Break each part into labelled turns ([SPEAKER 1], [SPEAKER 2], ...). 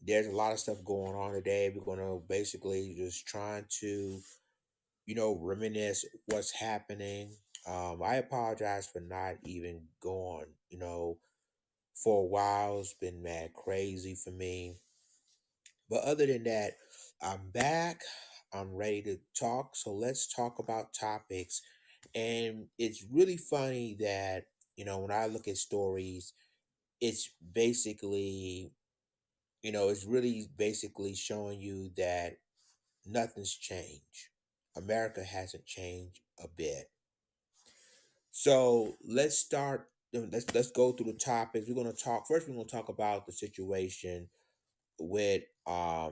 [SPEAKER 1] There's a lot of stuff going on today. We're gonna basically just trying to, reminisce what's happening. I apologize for not even going. For a while it's been mad crazy for me. But other than that, I'm back. I'm ready to talk. So let's talk about topics. And it's really funny that, when I look at stories, it's basically, it's really basically showing you that nothing's changed. America hasn't changed a bit. So let's start. Let's go through the topics. We're gonna talk first. We're gonna talk about the situation with I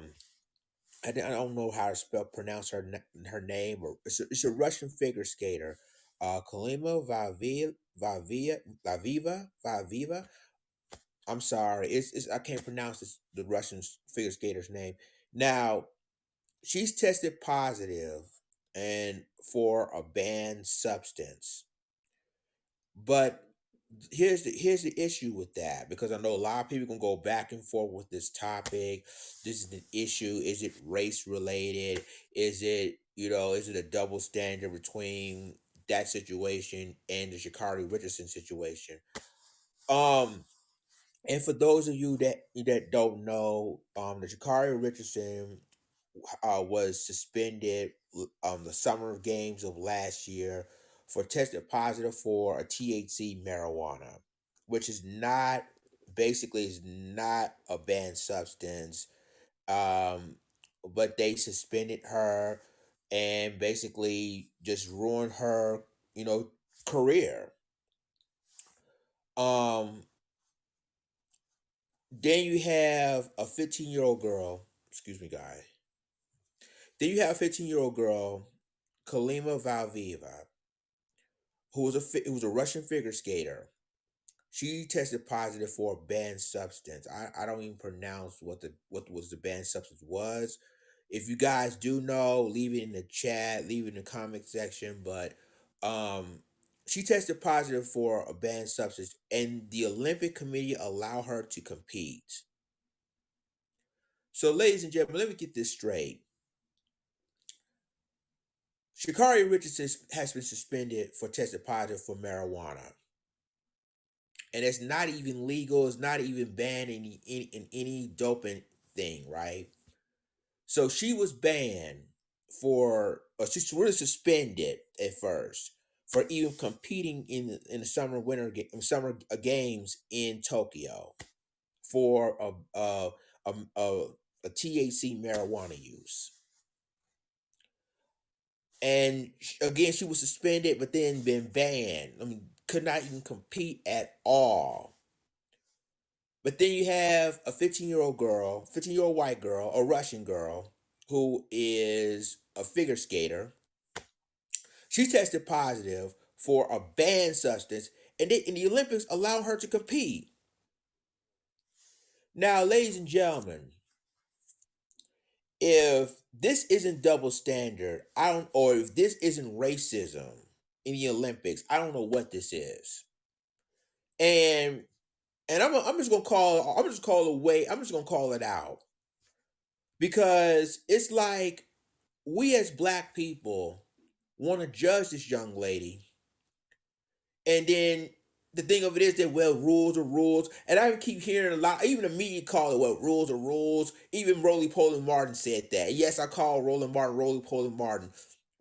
[SPEAKER 1] don't know how to pronounce her name, or it's a Russian figure skater, Kalima Vaviva. I'm sorry, it's I can't pronounce the Russian figure skater's name. Now she's tested positive and for a banned substance, but here's the issue with that, because I know a lot of people can go back and forth with this topic. This is an issue. Is it race related? Is it a double standard between that situation and the Sha'Carri Richardson situation? Um, and for those of you that don't know, the Sha'Carri Richardson was suspended the summer games of last year for tested positive for a THC marijuana, which is not basically is not a banned substance. Um, but they suspended her and basically just ruined her, career. Um, then you have a 15-year-old girl. Excuse me, guy. Then you have a 15-year-old girl, Kalima Valviva, who was a Russian figure skater. She tested positive for a banned substance. I don't even pronounce what was the banned substance was. If you guys do know, leave it in the chat, leave it in the comment section. But um, she tested positive for a banned substance, and the Olympic Committee allowed her to compete. So, ladies and gentlemen, let me get this straight. Sha'Carri Richardson has been suspended for tested positive for marijuana, and it's not even legal. It's not even banned in any doping thing, right? So she was banned or she's really suspended at first for even competing in the summer games in Tokyo for a, a, a THC marijuana use. And again, she was suspended, but then been banned. I mean, could not even compete at all. But then you have a 15-year-old girl, 15-year-old white girl, a Russian girl, who is a figure skater. She tested positive for a banned substance, and the Olympics allow her to compete. Now, ladies and gentlemen, if this isn't double standard, or if this isn't racism in the Olympics, I don't know what this is. And I'm just gonna call it out, because it's like we as black people want to judge this young lady, and then the thing of it is that, well, rules are rules, and I keep hearing a lot. Even the media call it, well, rules are rules. Even Roly Poly Martin said that. Yes, I call Roland Martin Roly Poly Martin,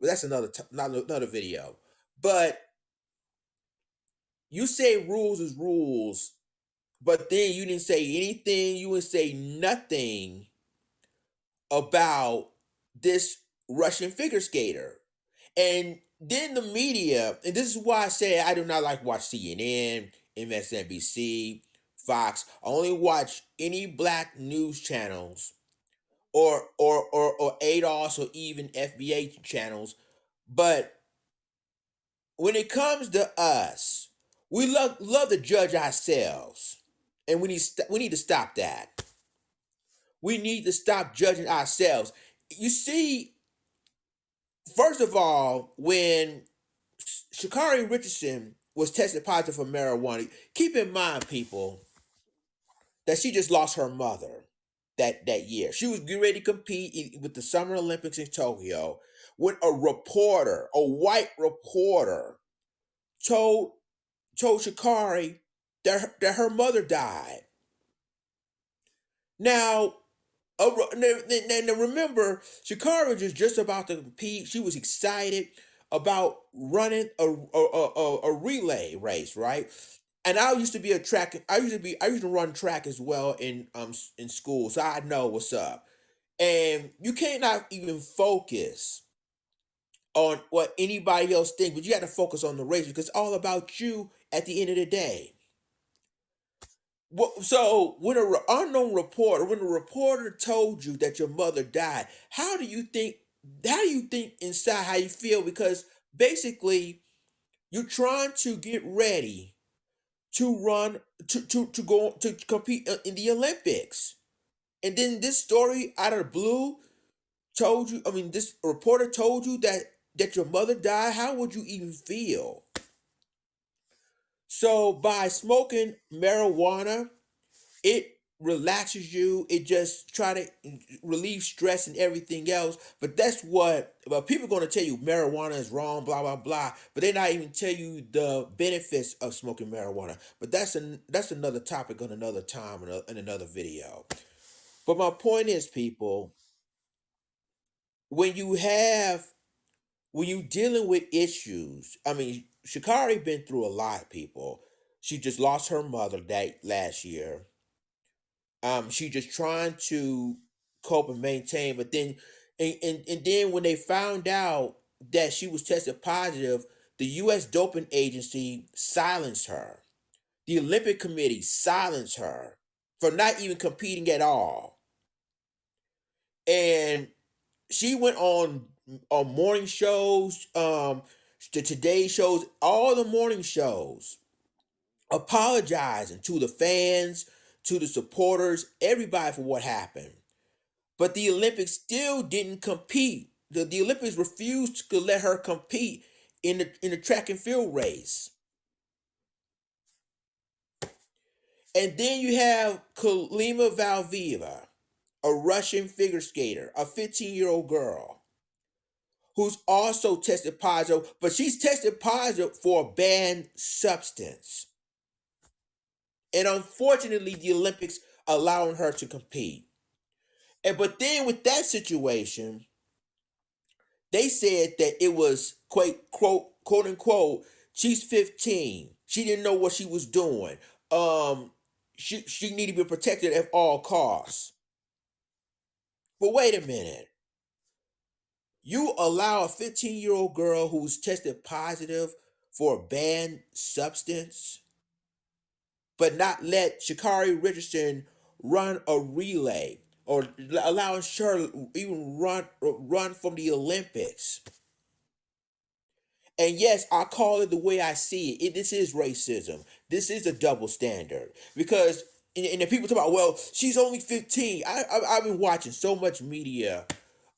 [SPEAKER 1] but that's another video. But you say rules is rules, but then you didn't say anything. You didn't say nothing about this Russian figure skater. And then the media, and this is why I say I do not like to watch CNN, MSNBC, Fox. I only watch any black news channels, or ADOS, or even FBA channels. But when it comes to us, we love to judge ourselves, and we need to stop that. We need to stop judging ourselves. You see, first of all, when Sha'Carri Richardson was tested positive for marijuana, keep in mind, people, that she just lost her mother. that year. She was getting ready to compete with the Summer Olympics in Tokyo when a reporter, a white reporter, told Shikari that her mother died. Now, now remember, Shikari was just about to compete. She was excited about running a relay race, right? And I used to be a track. I used to run track as well in school, so I know what's up. And you cannot even focus on what anybody else thinks, but you got to focus on the race because it's all about you at the end of the day. Well, so when a unknown reporter, when a reporter told you that your mother died, how do you think? How do you think inside how you feel? Because basically, you're trying to get ready to run to go to compete in the Olympics, and then this story out of the blue told you. I mean, this reporter told you that your mother died. How would you even feel? So by smoking marijuana, it relaxes you. It just try to relieve stress and everything else. But that's what. Well, people are going to tell you marijuana is wrong, blah blah blah. But they not even tell you the benefits of smoking marijuana. But that's another topic on another time in another video. But my point is, people, when you have when you dealing with issues, I mean, Shikari been through a lot, people. She just lost her mother that last year. She just trying to cope and maintain, but then and then when they found out that she was tested positive, the US doping agency silenced her. The Olympic Committee silenced her for not even competing at all. And she went on morning shows, the Today shows, all the morning shows, apologizing to the fans, to the supporters, everybody for what happened. But the Olympics still didn't compete. The Olympics refused to let her compete in the track and field race. And then you have Kalima Valvieva, a Russian figure skater, a 15-year-old girl who's also tested positive, but she's tested positive for a banned substance. And unfortunately, the Olympics allowing her to compete. And but then with that situation, they said that it was quote unquote, she's 15. She didn't know what she was doing. She needed to be protected at all costs. But wait a minute. You allow a 15-year-old girl who's tested positive for a banned substance, but not let Shikari Richardson run a relay or allowing her even run from the Olympics. And yes, I call it the way I see it. This is racism. This is a double standard because and the people talk about, well, she's only 15. I've been watching so much media,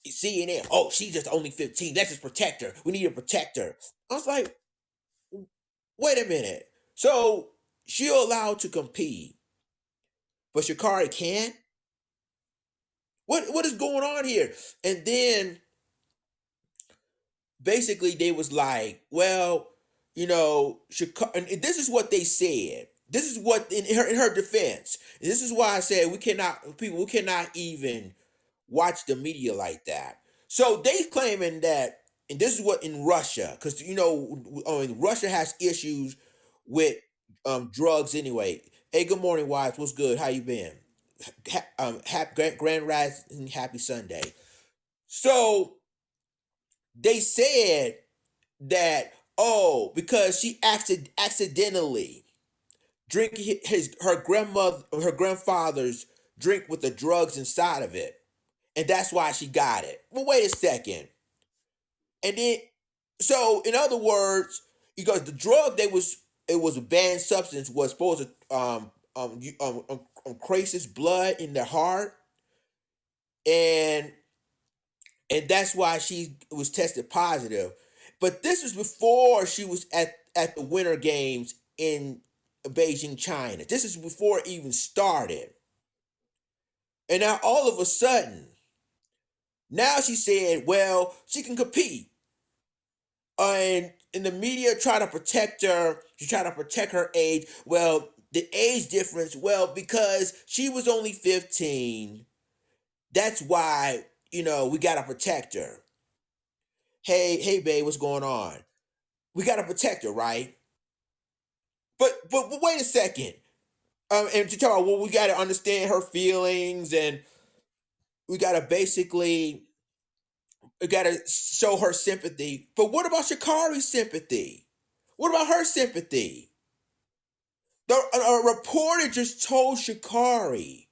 [SPEAKER 1] CNN. Oh, she's just only 15. Let's just protect her. We need to protect her. I was like, wait a minute. So she'll allowed to compete, but Shikari can't. What is going on here? And then basically they was like, well, and this is what they said. This is what in her defense. And this is why I said we cannot even watch the media like that. So they claiming that, and this is what in Russia, because Russia has issues with drugs anyway. Hey, good morning, wives. What's good? How you been? Happy Grand Rising, happy Sunday. So they said that, oh, because she accidentally drink her grandfather's drink with the drugs inside of it, and that's why she got it. Well, wait a second. And then, so in other words, because the drug it was a banned substance, was supposed to increase blood in their heart, and that's why she was tested positive. But this was before she was at the Winter Games in Beijing, China. This is before it even started. And now all of a sudden, now she said, well, she can compete. And the media try to protect her. She try to protect her age. Well, the age difference, well, because she was only 15, that's why, we gotta protect her. Hey, babe, what's going on? We gotta protect her, right? But wait a second. And to talk about, well, we gotta understand her feelings, and we gotta basically we gotta show her sympathy. But what about Shakari's sympathy? What about her sympathy? A reporter just told Shakari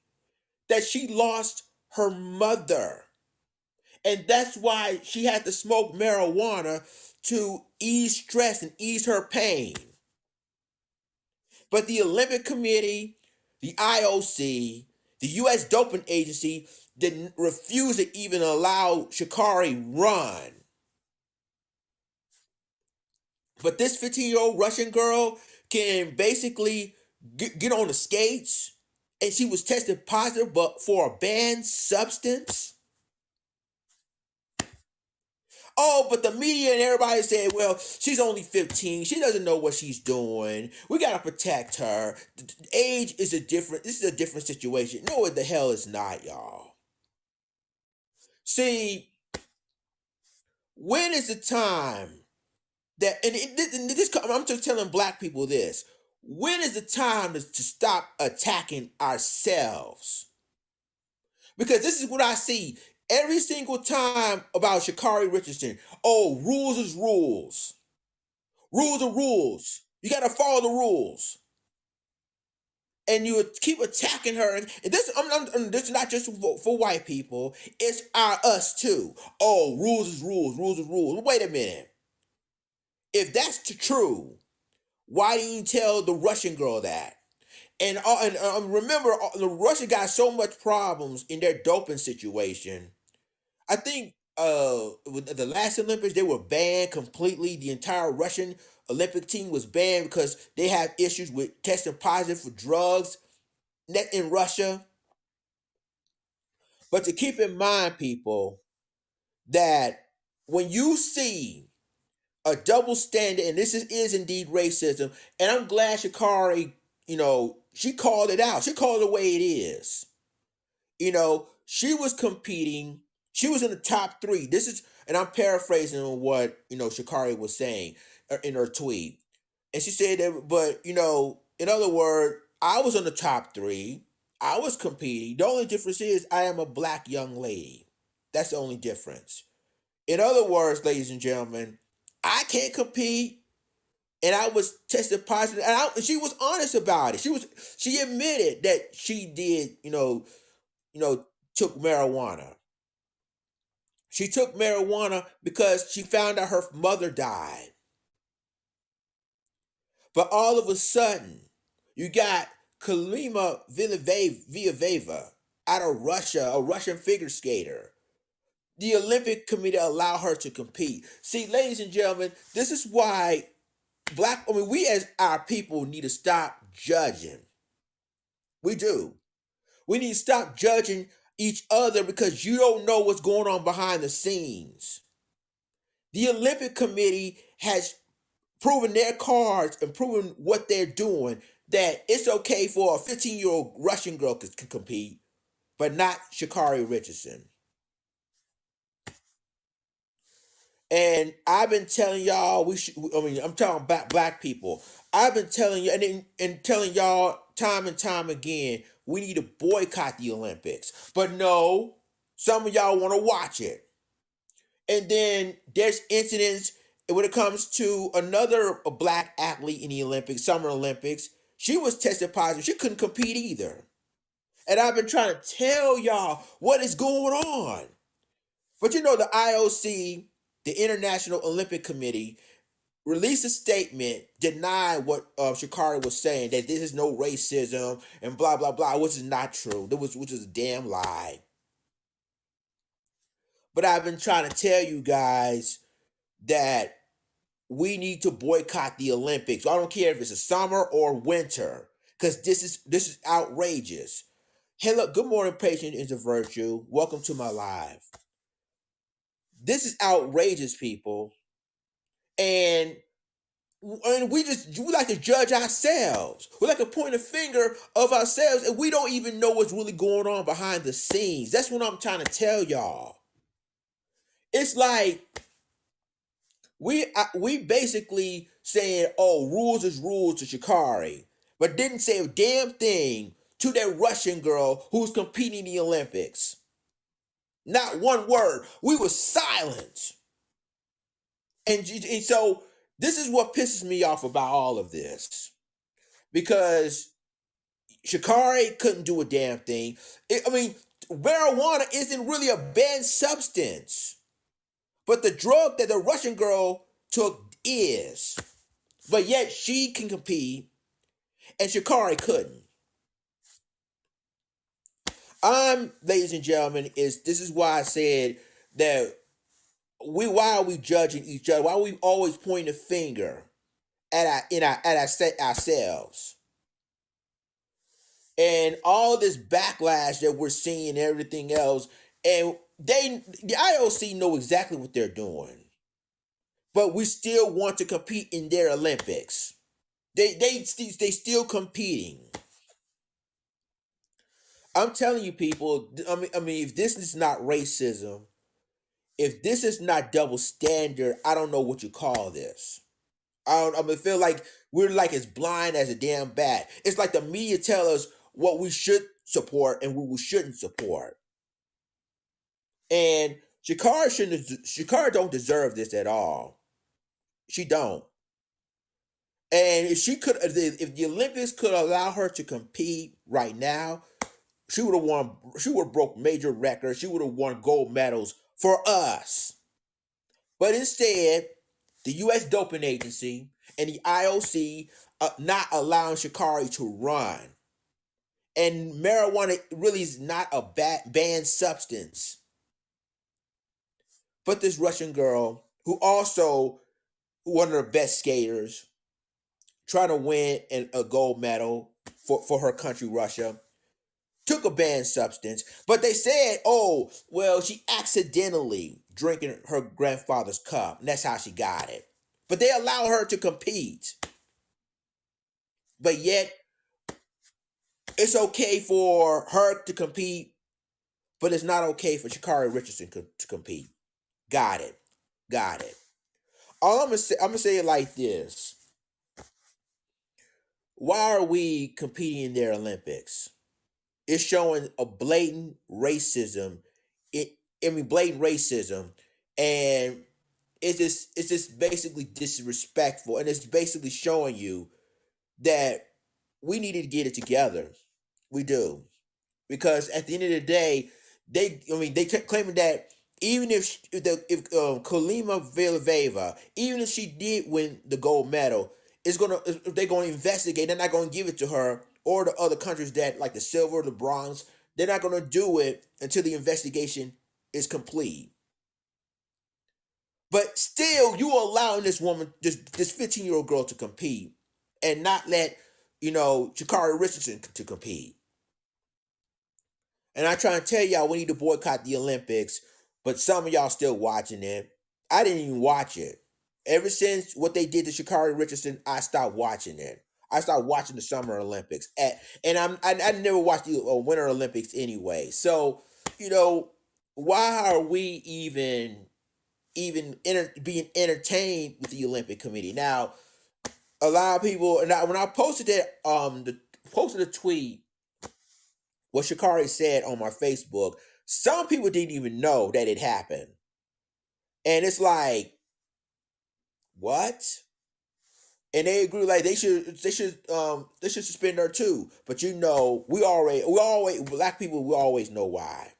[SPEAKER 1] that she lost her mother, and that's why she had to smoke marijuana to ease stress and ease her pain. But the Olympic Committee, the IOC, the U.S. Doping Agency didn't refuse to even allow Shakari run. But this 15-year-old Russian girl can basically get on the skates, and she was tested positive but for a banned substance. Oh, but the media and everybody said, well, she's only 15. She doesn't know what she's doing. We got to protect her. Age is this is a different situation. No, what the hell is not, y'all. See, when is the time that, I'm just telling black people this. When is the time to stop attacking ourselves? Because this is what I see every single time about Sha'Carri Richardson. Oh, rules is rules. Rules are rules. You got to follow the rules. And you keep attacking her. And this is not just for white people. It's us too. Oh, rules is rules. Rules is rules. Wait a minute. If that's true, why didn't you tell the Russian girl that? And remember, the Russia got so much problems in their doping situation. I think with the last Olympics, they were banned completely. The entire Russian Olympic team was banned because they have issues with testing positive for drugs in Russia. But to keep in mind, people, that when you see a double standard, and this is indeed racism, and I'm glad Sha'Carri, she called it out. She called it the way it is. She was competing. She was in the top three. This is, and I'm paraphrasing what Sha'Carri was saying in her tweet, and she said that. But in other words, I was in the top three. I was competing. The only difference is I am a black young lady. That's the only difference. In other words, ladies and gentlemen, I can't compete, and I was tested positive, and she was honest about it. She admitted that she did, took marijuana. She took marijuana because she found out her mother died. But all of a sudden, you got Kalima Vilieva out of Russia, a Russian figure skater. The Olympic Committee allowed her to compete. See, ladies and gentlemen, this is why we as our people need to stop judging. We do. We need to stop judging each other because you don't know what's going on behind the scenes. The Olympic Committee has proven their cards and proven what they're doing, that it's okay for a 15-year-old Russian girl to compete, but not Sha'Carri Richardson. And I've been telling y'all I'm talking about black people. I've been telling you and telling y'all time and time again, we need to boycott the Olympics. But no, some of y'all want to watch it. And then there's incidents when it comes to another black athlete in the Olympics, Summer Olympics. She was tested positive. She couldn't compete either. And I've been trying to tell y'all what is going on. But the IOC, the International Olympic Committee, released a statement denying what Sha'Carri was saying, that this is no racism and blah, blah, blah, which is not true, which is a damn lie. But I've been trying to tell you guys that we need to boycott the Olympics. I don't care if it's a summer or winter, because this is outrageous. Hello, good morning, patient is a virtue. Welcome to my live. This is outrageous, people, and we like to judge ourselves. We like to point a finger of ourselves, and we don't even know what's really going on behind the scenes. That's what I'm trying to tell y'all. It's like we basically saying, "Oh, rules is rules" to Shikari, but didn't say a damn thing to that Russian girl who's competing in the Olympics. Not one word. We were silent. And so this is what pisses me off about all of this. Because Shikari couldn't do a damn thing. Marijuana isn't really a banned substance. But the drug that the Russian girl took is. But yet she can compete and Shikari couldn't. Ladies and gentlemen, this is why I said that why are we judging each other? Why are we always pointing a finger at ourselves? And all this backlash that we're seeing and everything else, and the IOC know exactly what they're doing, but we still want to compete in their Olympics. They still competing. I'm telling you, people. I mean, if this is not racism, if this is not double standard, I don't know what you call this. I feel like we're like as blind as a damn bat. It's like the media tell us what we should support and what we shouldn't support. And Shakara don't deserve this at all. She don't. And if the Olympics could allow her to compete right now, she would have won. She would have broke major records. She would have won gold medals for us. But instead, the U.S. Doping Agency and the IOC not allowing Shikari to run. And marijuana really is not a banned substance. But this Russian girl, who also one of the best skaters, trying to win a gold medal for her country, Russia, took a banned substance. But they said, oh, well, she accidentally drinking her grandfather's cup. And that's how she got it. But they allow her to compete. But yet, it's okay for her to compete, but it's not okay for Sha'Carri Richardson to compete. Got it. All I'm gonna say it like this. Why are we competing in their Olympics? It's showing a blatant racism. Blatant racism, and it's just basically disrespectful, and it's basically showing you that we need to get it together. We do, because at the end of the day, they kept claiming that even if Kalima Vilieva, even if she did win the gold medal, they're gonna investigate. They're not gonna give it to her or the other countries that like the silver, the bronze. They're not gonna do it until the investigation is complete. But still, you are allowing this woman, this 15-year-old girl, to compete and not let Sha'Carri Richardson to compete. And I try to tell y'all we need to boycott the Olympics, but some of y'all still watching it. I didn't even watch it. Ever since what they did to Sha'Carri Richardson, I stopped watching it. I stopped watching the Summer Olympics, I never watched the Winter Olympics anyway. So why are we even being entertained with the Olympic Committee? Now, a lot of people, and when I posted that, posted a tweet what Sha'Carri said on my Facebook, some people didn't even know that it happened. And it's like, what? And they agree like they should suspend her too. But we always black people, we always know why.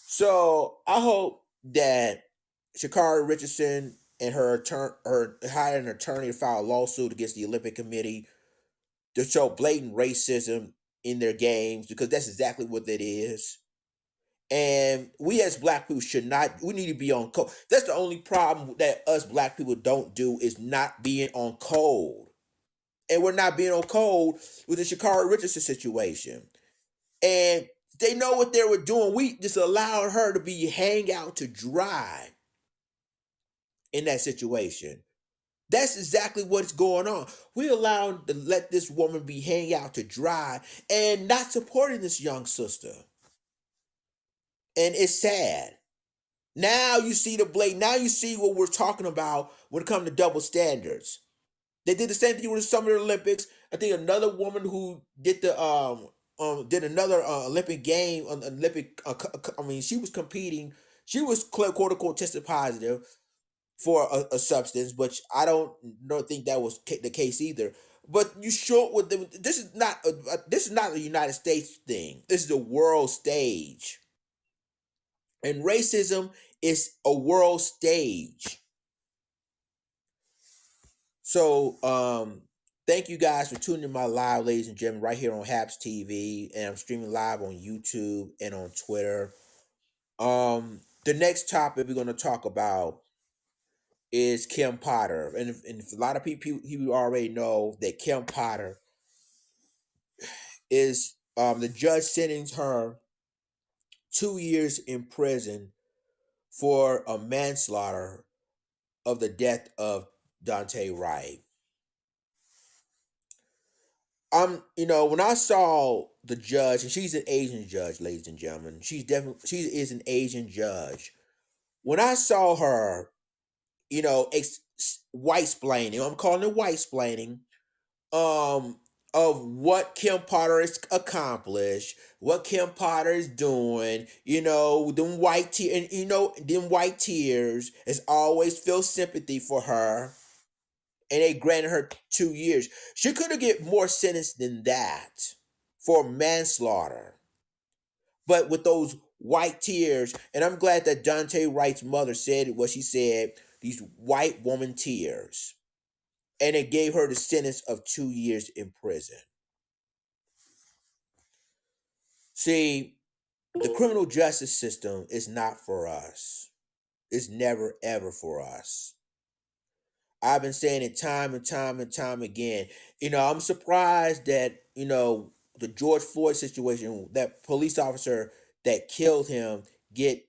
[SPEAKER 1] So I hope that Sha'Carri Richardson and her hired an attorney to file a lawsuit against the Olympic Committee to show blatant racism in their games, because that's exactly what that is. And we as black people we need to be on code. That's the only problem that us black people don't do, is not being on code. and we're not being on code with the Shakari Richardson situation. And they know what they were doing. We just allowed her to be hang out to dry in that situation. That's exactly what's going on. We allowed to let this woman be hang out to dry and not supporting this young sister. And it's sad. Now you see the blade. Now you see what we're talking about when it comes to double standards. They did the same thing with the Summer Olympics. I think another woman who did another Olympic game on Olympic. I mean, she was competing. She was quote unquote tested positive for a substance, which I don't think that was the case either. But you short with them. This is not a United States thing. This is a world stage, and racism is a world stage. So, thank you guys for tuning in my live, ladies and gentlemen, right here on Haps TV, and I'm streaming live on YouTube and on Twitter. The next topic we're going to talk about is Kim Potter, and if a lot of people already know that Kim Potter is the judge sentenced her 2 years in prison for a manslaughter of the death of Dante Wright. When I saw the judge, and she's an Asian judge, ladies and gentlemen, she is an Asian judge. When I saw her, white splaining, I'm calling it white splaining, of what Kim Potter has accomplished, what Kim Potter is doing, them white tears, and them white tears, has always feel sympathy for her, and they granted her 2 years. She could have get more sentence than that for manslaughter. But with those white tears, and I'm glad that Dante Wright's mother said what she said, these white woman tears. And it gave her the sentence of 2 years in prison. See, the criminal justice system is not for us. It's never ever for us. I've been saying it time and time and time again. I'm surprised that, the George Floyd situation, that police officer that killed him get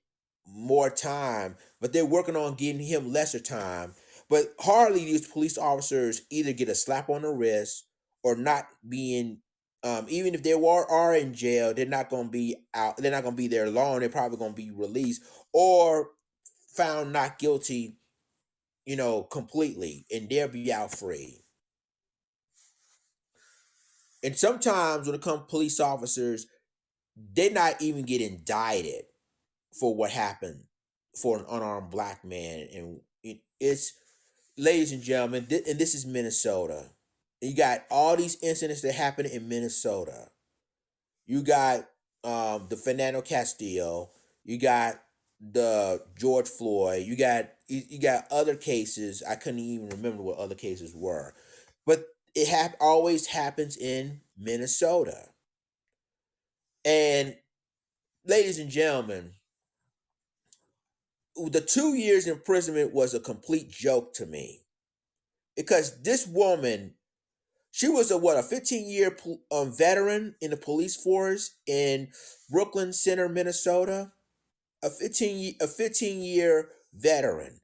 [SPEAKER 1] more time, but they're working on getting him lesser time. But hardly these police officers either get a slap on the wrist or not being, even if they are in jail, they're not going to be out. They're not going to be there long. They're probably going to be released or found not guilty, completely, and they'll be out free. And sometimes when it comes to police officers, they're not even get indicted for what happened for an unarmed black man. And it's, ladies and gentlemen, and this is Minnesota. You got all these incidents that happen in Minnesota. You got the Fernando Castillo. You got the George Floyd. You got other cases. I couldn't even remember what other cases were, but it always happens in Minnesota. And ladies and gentlemen, the 2 years imprisonment was a complete joke to me, because this woman, she was a 15-year veteran in the police force in Brooklyn Center, Minnesota. A 15-year veteran.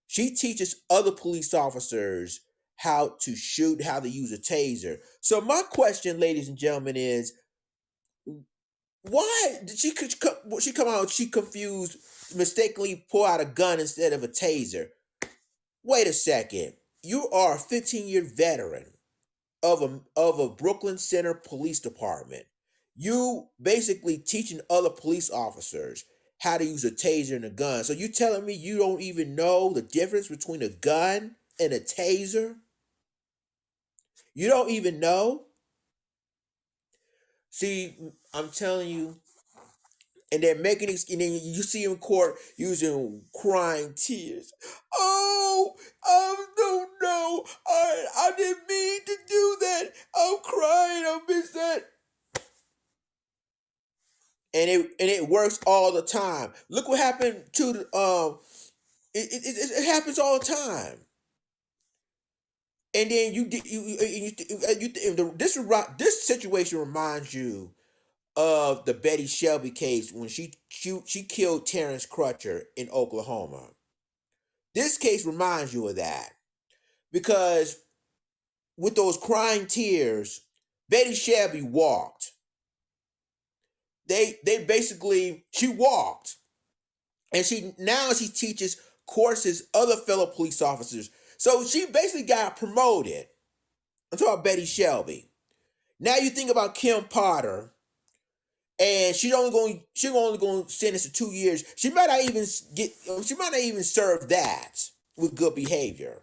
[SPEAKER 1] She teaches other police officers how to shoot, how to use a taser. So my question, ladies and gentlemen, is why did she come out? She confused, mistakenly pull out a gun instead of a taser. Wait a second. You are a 15-year veteran of a Brooklyn Center Police Department. You basically teaching other police officers how to use a taser and a gun. So you telling me you don't even know the difference between a gun and a taser? You don't even know? See, I'm telling you, and they're making it, and then you see in court using crying tears. Oh, I don't know. I didn't mean to do that. I'm crying. I miss that. And it works all the time. Look what happened to the it happens all the time. And then this situation reminds you of the Betty Shelby case when she killed Terrence Crutcher in Oklahoma. This case reminds you of that because with those crying tears, Betty Shelby walked. They basically she walked, and she teaches courses other fellow police officers. So she basically got promoted. I'm talking about Betty Shelby. Now you think about Kim Potter, and she's only going to sentence to 2 years. She might not even serve that with good behavior.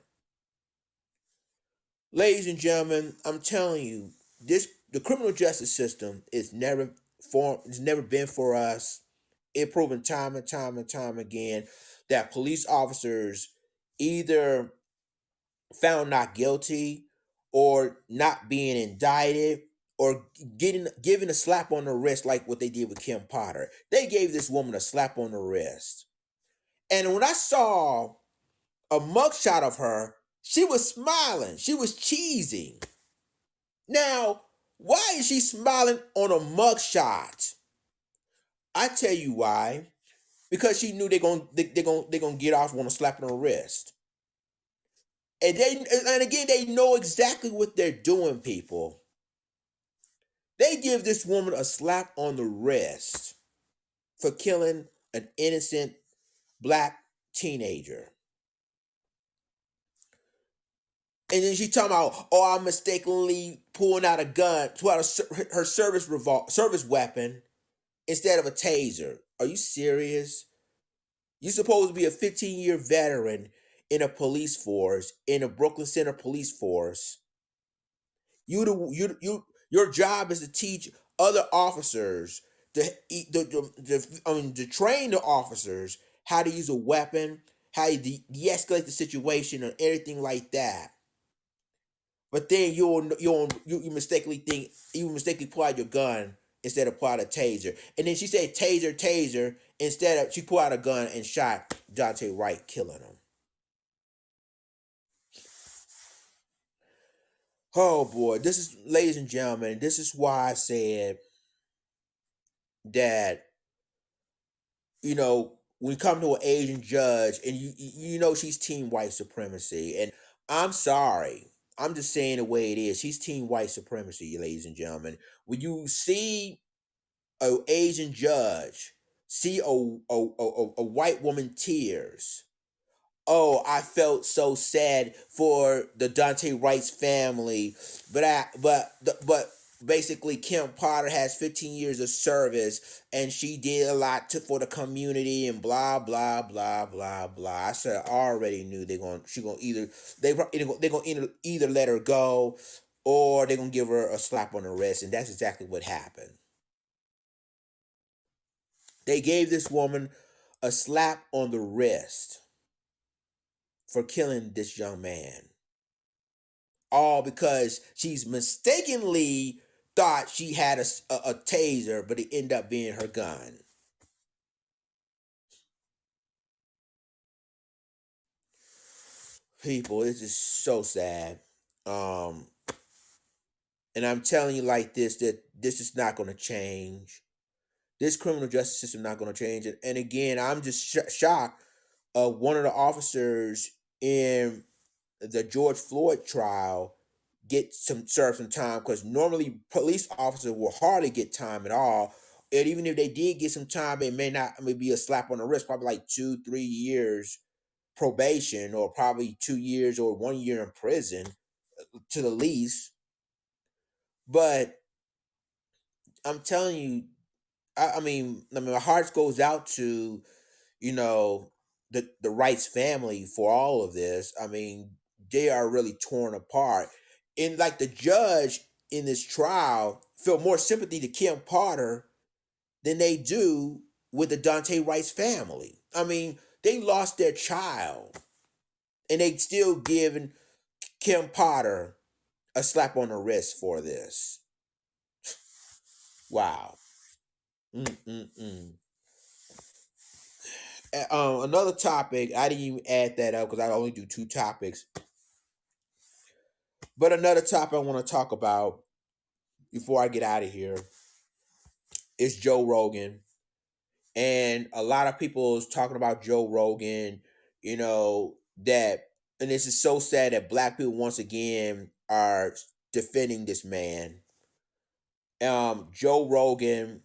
[SPEAKER 1] Ladies and gentlemen, I'm telling you, the criminal justice system is never it's never been for us. It proven time and time and time again that police officers either found not guilty or not being indicted or getting given a slap on the wrist like what they did with Kim Potter. They gave this woman a slap on the wrist. And when I saw a mugshot of her, she was smiling. She was cheesing. Now, why is she smiling on a mugshot? I tell you why. Because she knew they're gonna get off on a slap on the wrist. And again, they know exactly what they're doing, people. They give this woman a slap on the wrist for killing an innocent black teenager. And then she talking about, oh, I mistakenly pull out her service weapon instead of a taser. Are you serious? You supposed to be a 15-year veteran in a police force, in a Brooklyn Center police force. Your job is to teach other officers to train the officers how to use a weapon, how to de-escalate the situation, or anything like that. But then you mistakenly pull out your gun instead of pull out a taser. And then she said taser. Instead of she pulled out a gun and shot Dante Wright, killing him. Oh boy, ladies and gentlemen, this is why I said that, when you come to an Asian judge and you know she's team white supremacy, and I'm sorry, I'm just saying the way it is. She's team white supremacy, ladies and gentlemen. When you see an Asian judge see a white woman tears, oh, I felt so sad for the Dante Wright's family, but basically Kim Potter has 15 years of service and she did a lot for the community and blah blah blah blah blah. I said I already knew they're gonna either let her go or they're gonna give her a slap on the wrist, and that's exactly what happened. They gave this woman a slap on the wrist for killing this young man. All because she's mistakenly thought she had a taser, but it ended up being her gun. People, this is so sad. Um, and I'm telling you like this, that this is not going to change. This criminal justice system not going to change. And again, I'm just shocked. One of the officers in the George Floyd trial serve some time, because normally police officers will hardly get time at all. And even if they did get some time, it may be a slap on the wrist, probably like 2-3 years probation, or probably 2 years or 1 year in prison to the least. But I'm telling you, my heart goes out to, the Wright's family for all of this. I mean, they are really torn apart. And like the judge in this trial felt more sympathy to Kim Potter than they do with the Dante Wright's family. I mean, they lost their child and they still giving Kim Potter a slap on the wrist for this. Wow. Mm-mm-mm. Another topic, I didn't even add that up because I only do two topics. But another topic I want to talk about before I get out of here is Joe Rogan. And a lot of people is talking about Joe Rogan, that, and this is so sad that black people once again are defending this man. Joe Rogan,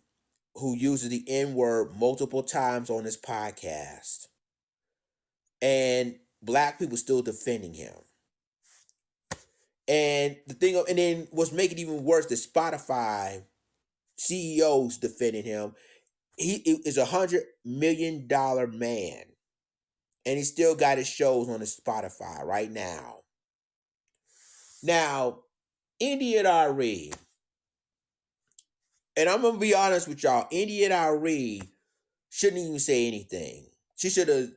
[SPEAKER 1] who uses the N word multiple times on his podcast, and black people still defending him. And and then what's making it even worse, the Spotify CEOs defending him. He is $100 million man, and he still got his shows on his Spotify right now. Now, India Ari, and I'm gonna be honest with y'all, India Ari shouldn't even say anything. She should have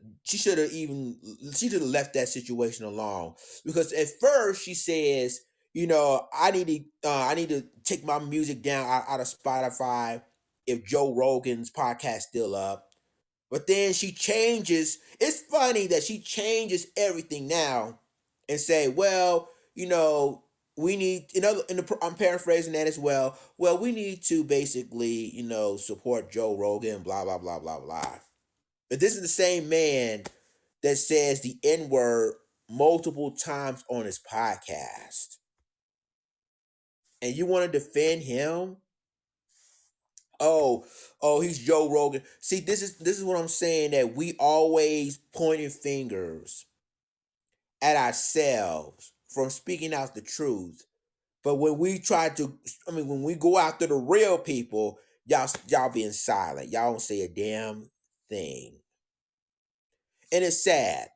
[SPEAKER 1] left that situation alone, because at first she says, I need to take my music down out of Spotify if Joe Rogan's podcast still up. But then she changes. It's funny that she changes everything now and say, well, we need, I'm paraphrasing that as well. Well, we need to basically, support Joe Rogan, blah, blah, blah, blah, blah. But this is the same man that says the N word multiple times on his podcast. And you want to defend him? He's Joe Rogan. See, this is what I'm saying, that we always pointing fingers at ourselves from speaking out the truth. But when we when we go after the real people, y'all being silent. Y'all don't say a damn thing. And it's sad.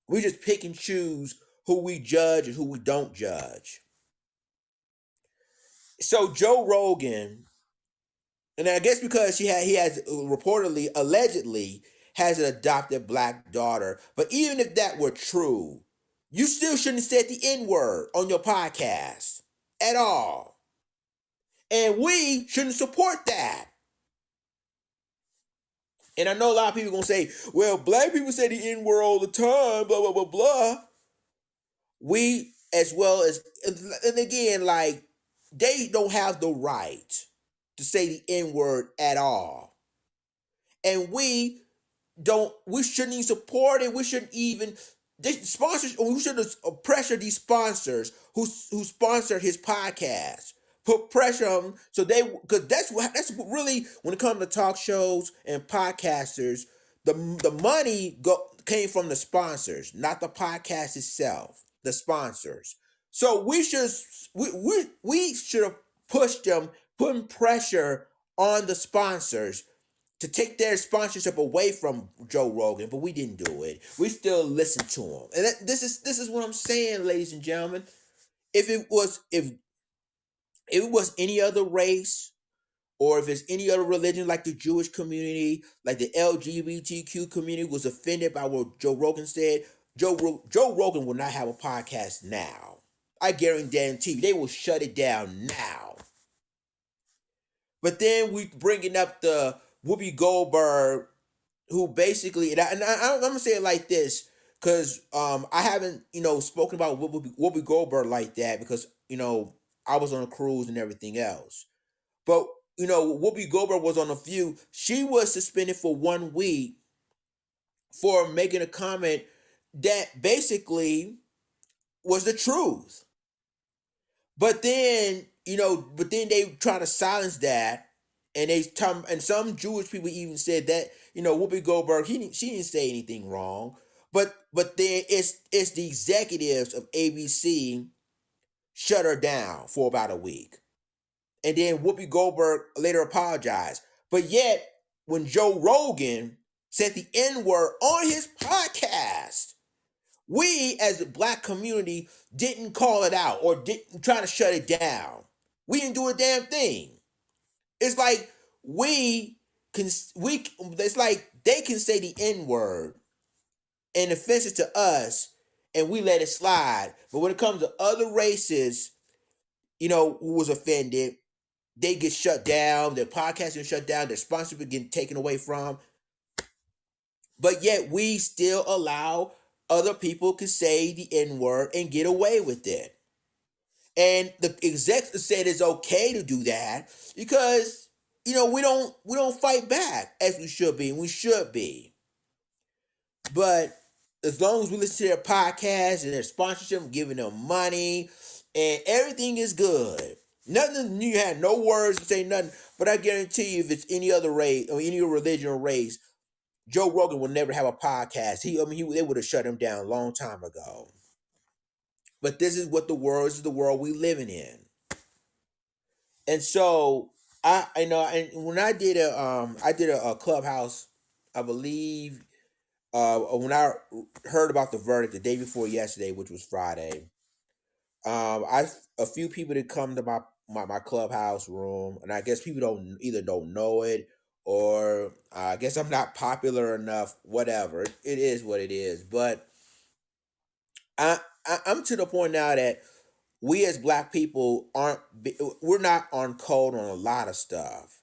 [SPEAKER 1] We just pick and choose who we judge and who we don't judge. So Joe Rogan, and I guess because he has reportedly, allegedly, has an adopted black daughter. But even if that were true, you still shouldn't have said the N-word on your podcast at all. And we shouldn't support that. And I know a lot of people are going to say, well, black people say the N-word all the time, blah, blah, blah, blah. We, as well as, and again, like, they don't have the right to say the N-word at all. And we shouldn't even support it. We shouldn't even, we should pressure these sponsors who sponsor his podcast. Put pressure on them, so because that's really, when it comes to talk shows and podcasters, the money came from the sponsors, not the podcast itself. The sponsors. So we should have pushed them, putting pressure on the sponsors to take their sponsorship away from Joe Rogan, but we didn't do it. We still listen to him, and this is what I'm saying, ladies and gentlemen. If it was any other race, or if it's any other religion, like the Jewish community, like the LGBTQ community was offended by what Joe Rogan said, Joe Rogan will not have a podcast now. I guarantee you, they will shut it down now. But then we bringing up the Whoopi Goldberg, who basically, and I'm gonna say it like this, because I haven't spoken about Whoopi Goldberg like that, because I was on a cruise and everything else. But Whoopi Goldberg was on a few. She was suspended for 1 week for making a comment that basically was the truth. But then they try to silence that, and and some Jewish people even said that Whoopi Goldberg, she didn't say anything wrong. But then it's the executives of ABC shut her down for about a week. And then Whoopi Goldberg later apologized. But yet, when Joe Rogan said the N-word on his podcast, we as a black community didn't call it out or didn't try to shut it down. We didn't do a damn thing. It's like it's like they can say the N-word and offensive to us, and we let it slide. But when it comes to other races, who was offended, they get shut down, their podcast get shut down, their sponsorship get taken away from. But yet we still allow other people to say the N-word and get away with it. And the execs said it's okay to do that because we don't fight back as we should be, and we should be. But as long as we listen to their podcast and their sponsorship, giving them money, and everything is good. Nothing, you had no words to say nothing. But I guarantee you, if it's any other race or any religion or race, Joe Rogan would never have a podcast. They would have shut him down a long time ago. But this is what the world this is the world we living in. And so I know, and when I did a clubhouse, I believe, when I heard about the verdict the day before yesterday, which was Friday. I A few people that come to my clubhouse room, and I guess people don't know it, or I guess I'm not popular enough. Whatever, it is what it is. But I'm to the point now that we as black people we're not on code on a lot of stuff.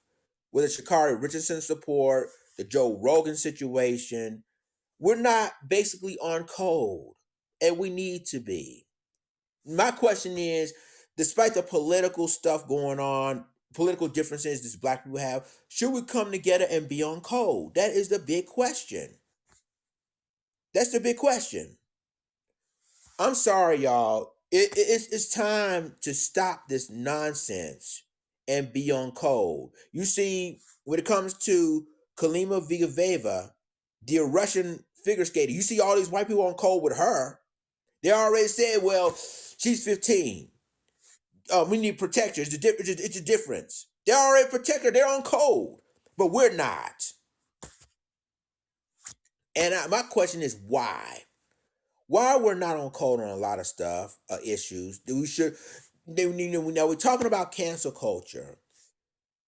[SPEAKER 1] With the Sha'Carri Richardson support, the Joe Rogan situation, we're not basically on code, and we need to be. My question is, despite the political stuff going on, political differences that black people have, should we come together and be on code? That is the big question. That's the big question. I'm sorry, y'all. It's time to stop this nonsense and be on code. You see, when it comes to Kalima Vigaveva, the Russian figure skater, you see all these white people on code with her. They already said, well, she's 15. We need to protect her. It's a difference. They already protect her. They're on code, but we're not. And my question is why? Why we're not on code on a lot of stuff, issues that we should. Now we're talking about cancel culture.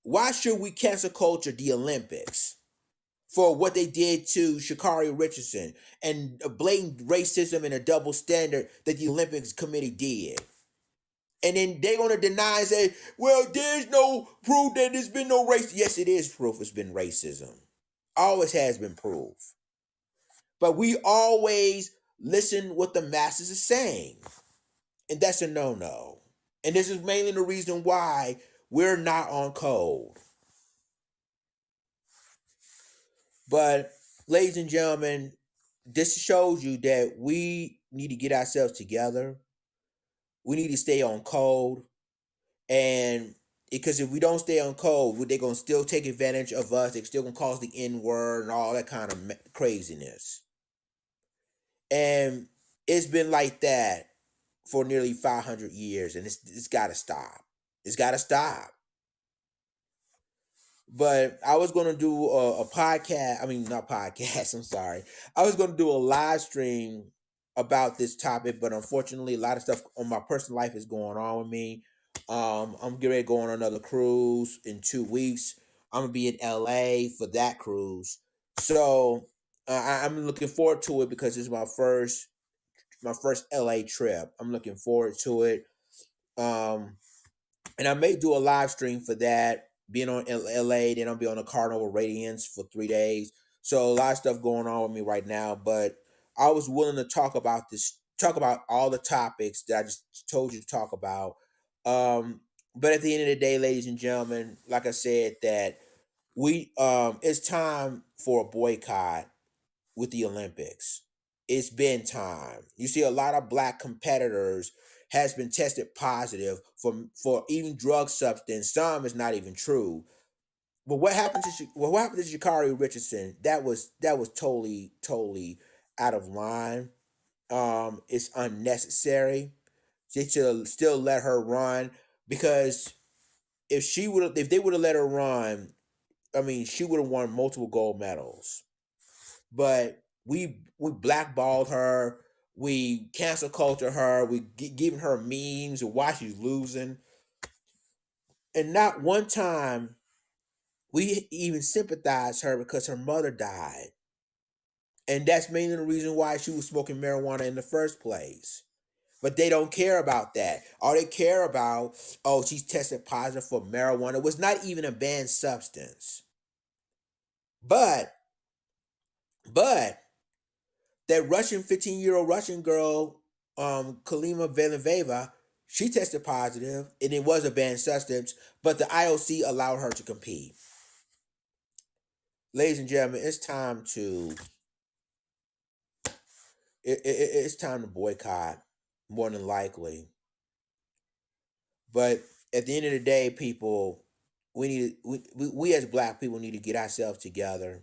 [SPEAKER 1] Why should we cancel culture the Olympics for what they did to Sha'Carri Richardson and a blatant racism and a double standard that the Olympics committee did? And then they're gonna deny and say, well, there's no proof that there's been no race. Yes, it is proof it's been racism. Always has been proof. But we always listen what the masses are saying. And that's a no-no. And this is mainly the reason why we're not on code. But ladies and gentlemen, this shows you that we need to get ourselves together. We need to stay on code. And because if we don't stay on code, they're going to still take advantage of us. They're still going to cause the N-word and all that kind of craziness. And it's been like that for nearly 500 years, and it's got to stop. It's got to stop. But I was going to do a podcast. I mean, not podcast. I'm sorry. I was going to do a live stream about this topic, but unfortunately, a lot of stuff on my personal life is going on with me. I'm getting ready to go on another cruise in 2 weeks. I'm gonna be in LA for that cruise, so I'm looking forward to it because it's my first LA trip. I'm looking forward to it. Um, and I may do a live stream for that. Being on LA, then I'll be on the Carnival Radiance for 3 days. So a lot of stuff going on with me right now. But I was willing to talk about all the topics that I just told you to talk about. But at the end of the day, ladies and gentlemen, like I said, that it's time for a boycott with the Olympics. It's been time. You see, a lot of black competitors has been tested positive for even drug substance. Some is not even true. But what happened to Sha'Carri Richardson? That was totally out of line. It's unnecessary. They should still let her run because if they would have let her run, I mean, she would have won multiple gold medals. But we blackballed her. We cancel culture her. We giving her memes of why she's losing, and not one time we even sympathized her because her mother died, and that's mainly the reason why she was smoking marijuana in the first place. But they don't care about that. All they care about, oh, she's tested positive for marijuana. It was not even a banned substance. But but that Russian 15-year-old Russian girl, Kalima Velinveva, She tested positive, and it was a banned substance, but the IOC allowed her to compete. Ladies and gentlemen, it's time to it's time to boycott, more than likely. But at the end of the day, people, we as black people need to get ourselves together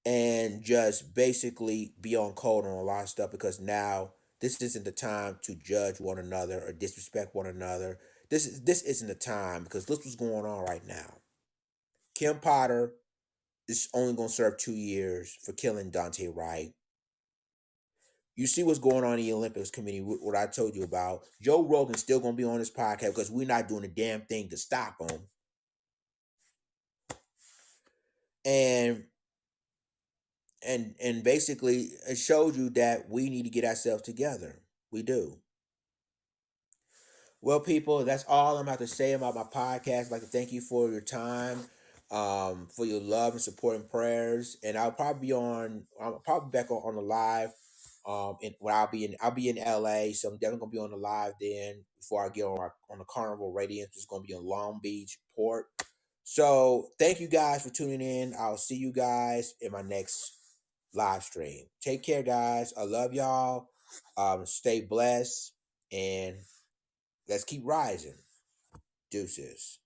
[SPEAKER 1] and just basically be on code on a lot of stuff, because now this isn't the time to judge one another or disrespect one another. This isn't the time, because look what's going on right now. Kim Potter is only going to serve 2 years for killing Dante Wright. You see what's going on in the Olympics committee, what I told you about. Joe Rogan's still going to be on this podcast because we're not doing a damn thing to stop him. And and basically it shows you that we need to get ourselves together. We do. Well, people, that's all I'm about to say about my podcast. I'd like to thank you for your time, for your love and support and prayers. And I'll probably back on the live. When I'll be in LA, so I'm definitely gonna be on the live then before I get on the Carnival Radio. It's gonna be in Long Beach Port. So thank you guys for tuning in. I'll see you guys in my next live stream. Take care, guys. I love y'all. Stay blessed, and let's keep rising. Deuces.